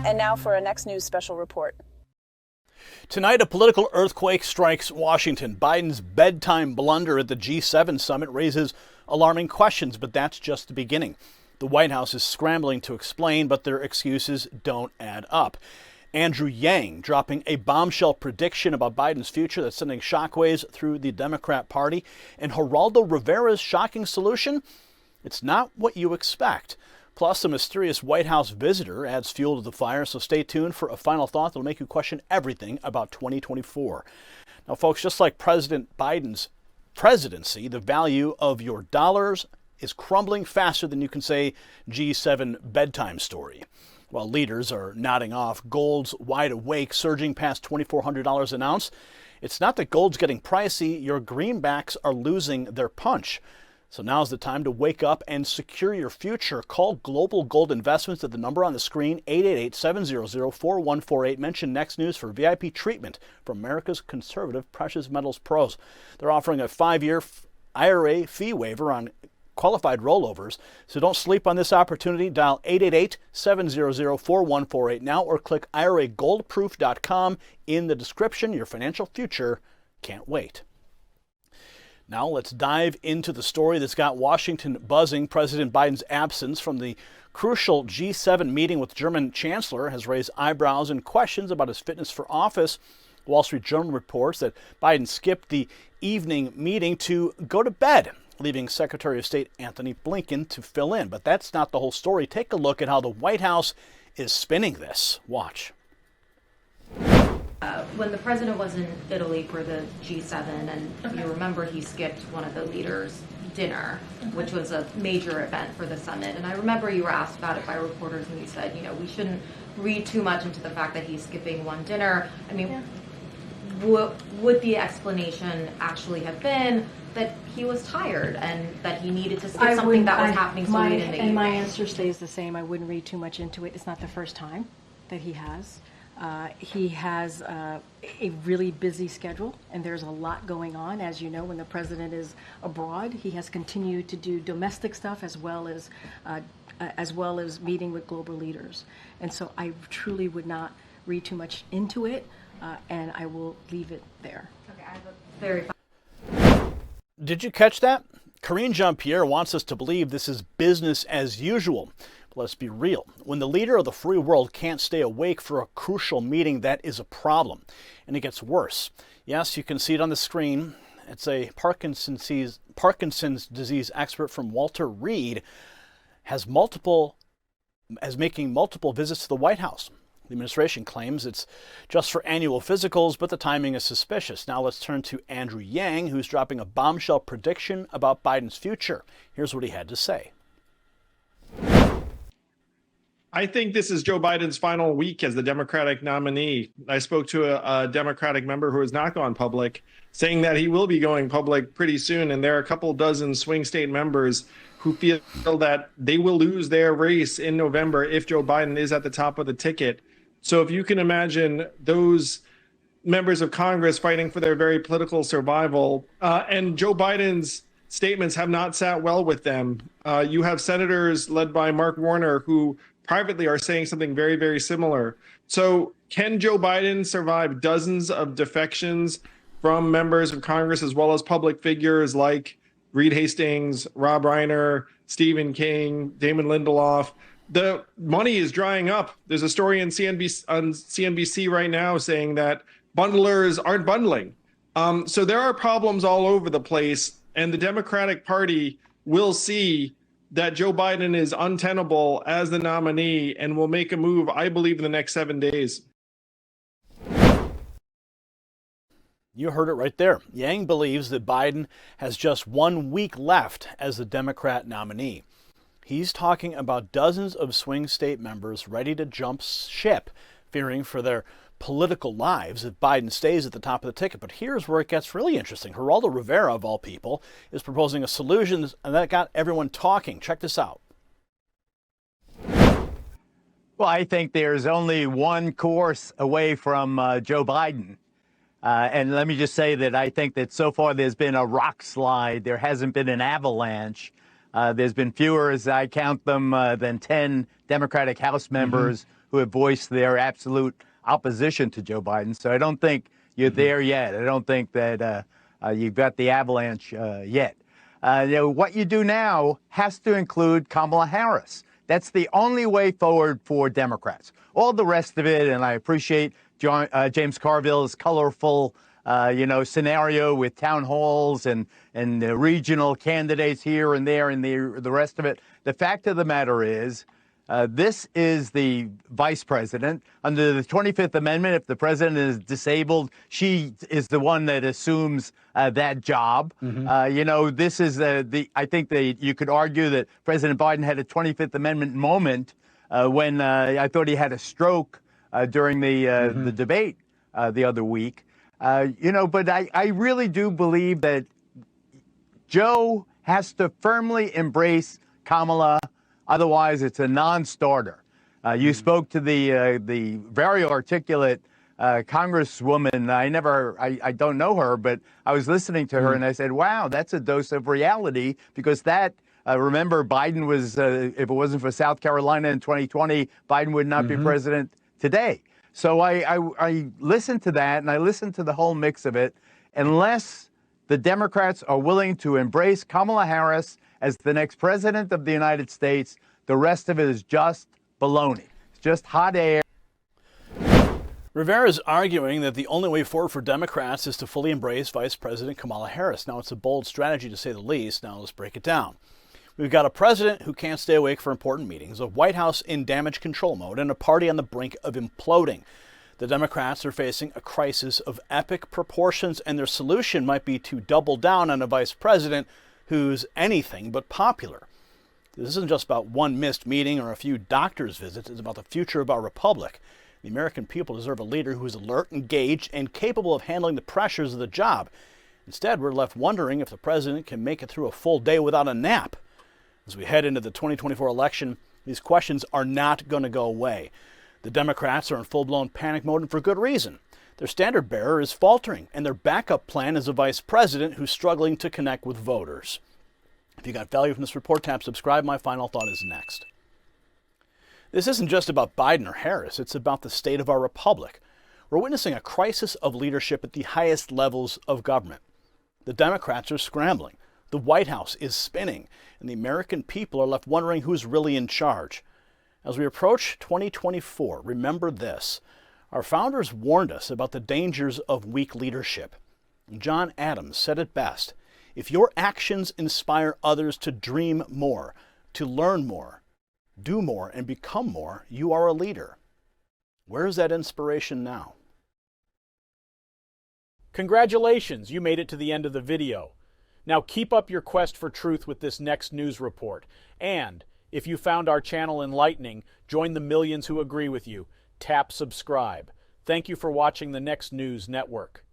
And now for a Next News special report. Tonight, a political earthquake strikes Washington. Biden's bedtime blunder at the G7 summit raises alarming questions, but that's just the beginning. The White House is scrambling to explain, but their excuses don't add up. Andrew Yang dropping a bombshell prediction about Biden's future that's sending shockwaves through the Democrat Party. And Geraldo Rivera's shocking solution? It's not what you expect. Plus, a mysterious White House visitor adds fuel to the fire, so stay tuned for a final thought that'll make you question everything about 2024. Now, folks, just like President Biden's presidency, the value of your dollars is crumbling faster than you can say G7 bedtime story. While leaders are nodding off, gold's wide awake, surging past $2,400 an ounce. It's not that gold's getting pricey, your greenbacks are losing their punch. So now's the time to wake up and secure your future. Call Global Gold Investments at the number on the screen, 888-700-4148. Mention Next News for VIP treatment from America's conservative precious metals pros. They're offering a 5-year IRA fee waiver on qualified rollovers. So don't sleep on this opportunity. Dial 888-700-4148 now or click IRAGoldproof.com in the description. Your financial future can't wait. Now let's dive into the story that's got Washington buzzing. President Biden's absence from the crucial G7 meeting with German Chancellor has raised eyebrows and questions about his fitness for office. Wall Street Journal reports that Biden skipped the evening meeting to go to bed, leaving Secretary of State Antony Blinken to fill in. But that's not the whole story. Take a look at how the White House is spinning this. Watch. When the president was in Italy for the G7, and you remember he skipped one of the leaders' dinner, which was a major event for the summit. And I remember you were asked about it by reporters, and you said, we shouldn't read too much into the fact that he's skipping one dinner. I mean, would the explanation actually have been that he was tired and that he needed to skip something that was happening so late in the evening? And my answer stays the same. I wouldn't read too much into it. It's not the first time that he has. He has a really busy schedule, and there's a lot going on. As you know, when the president is abroad, he has continued to do domestic stuff as well as meeting with global leaders. And so I truly would not read too much into it, and I will leave it there. Okay, I have a very. Did you catch that? Karine Jean-Pierre wants us to believe this is business as usual. But let's be real. When the leader of the free world can't stay awake for a crucial meeting, that is a problem. And it gets worse. Yes, you can see it on the screen. It's a Parkinson's disease expert from Walter Reed has making multiple visits to the White House. The administration claims it's just for annual physicals, but the timing is suspicious. Now let's turn to Andrew Yang, who's dropping a bombshell prediction about Biden's future. Here's what he had to say. I think this is Joe Biden's final week as the Democratic nominee. I spoke to a Democratic member who has not gone public, saying that he will be going public pretty soon. And there are a couple dozen swing state members who feel that they will lose their race in November if Joe Biden is at the top of the ticket. So if you can imagine those members of Congress fighting for their very political survival, and Joe Biden's statements have not sat well with them. You have senators led by Mark Warner who privately are saying something very, very similar. So can Joe Biden survive dozens of defections from members of Congress as well as public figures like Reed Hastings, Rob Reiner, Stephen King, Damon Lindelof? The money is drying up. There's a story on CNBC right now saying that bundlers aren't bundling. So there are problems all over the place, and the Democratic Party will see that Joe Biden is untenable as the nominee and will make a move, I believe, in the next 7 days. You heard it right there. Yang believes that Biden has just 1 week left as the Democrat nominee. He's talking about dozens of swing state members ready to jump ship, fearing for their political lives if Biden stays at the top of the ticket. But here's where it gets really interesting. Geraldo Rivera, of all people, is proposing a solution, and that got everyone talking. Check this out. Well, I think there's only one course away from Joe Biden. And let me just say that I think that so far there's been a rock slide. There hasn't been an avalanche. There's been fewer, as I count them, than 10 Democratic House members who have voiced their absolute opposition to Joe Biden. So I don't think you're there yet. I don't think that you've got the avalanche yet. What you do now has to include Kamala Harris. That's the only way forward for Democrats. All the rest of it, and I appreciate James Carville's colorful scenario with town halls and regional candidates here and there and the rest of it. The fact of the matter is, this is the vice president. Under the 25th Amendment, if the president is disabled, she is the one that assumes that job. This is I think that you could argue that President Biden had a 25th Amendment moment when I thought he had a stroke during the debate the other week. But I really do believe that Joe has to firmly embrace Kamala. Otherwise, it's a non-starter. You spoke to the very articulate Congresswoman. I don't know her, but I was listening to her and I said, wow, that's a dose of reality, because remember, Biden was, if it wasn't for South Carolina in 2020, Biden would not be president today. So I listened to that, and I listened to the whole mix of it. Unless the Democrats are willing to embrace Kamala Harris as the next president of the United States, the rest of it is just baloney. It's just hot air. Rivera is arguing that the only way forward for Democrats is to fully embrace Vice President Kamala Harris. Now, it's a bold strategy, to say the least. Now, let's break it down. We've got a president who can't stay awake for important meetings, a White House in damage control mode, and a party on the brink of imploding. The Democrats are facing a crisis of epic proportions, and their solution might be to double down on a vice president who's anything but popular. This isn't just about one missed meeting or a few doctor's visits. It's about the future of our republic. The American people deserve a leader who is alert, engaged, and capable of handling the pressures of the job. Instead, we're left wondering if the president can make it through a full day without a nap. As we head into the 2024 election, these questions are not going to go away. The Democrats are in full-blown panic mode, and for good reason. Their standard bearer is faltering, and their backup plan is a vice president who's struggling to connect with voters. If you got value from this report, tap subscribe. My final thought is next. This isn't just about Biden or Harris. It's about the state of our republic. We're witnessing a crisis of leadership at the highest levels of government. The Democrats are scrambling. The White House is spinning, and the American people are left wondering who's really in charge. As we approach 2024, remember this. Our founders warned us about the dangers of weak leadership. John Adams said it best. If your actions inspire others to dream more, to learn more, do more, and become more, you are a leader. Where is that inspiration now? Congratulations, you made it to the end of the video. Now keep up your quest for truth with this next news report. And if you found our channel enlightening, join the millions who agree with you. Tap subscribe. Thank you for watching the Next News Network.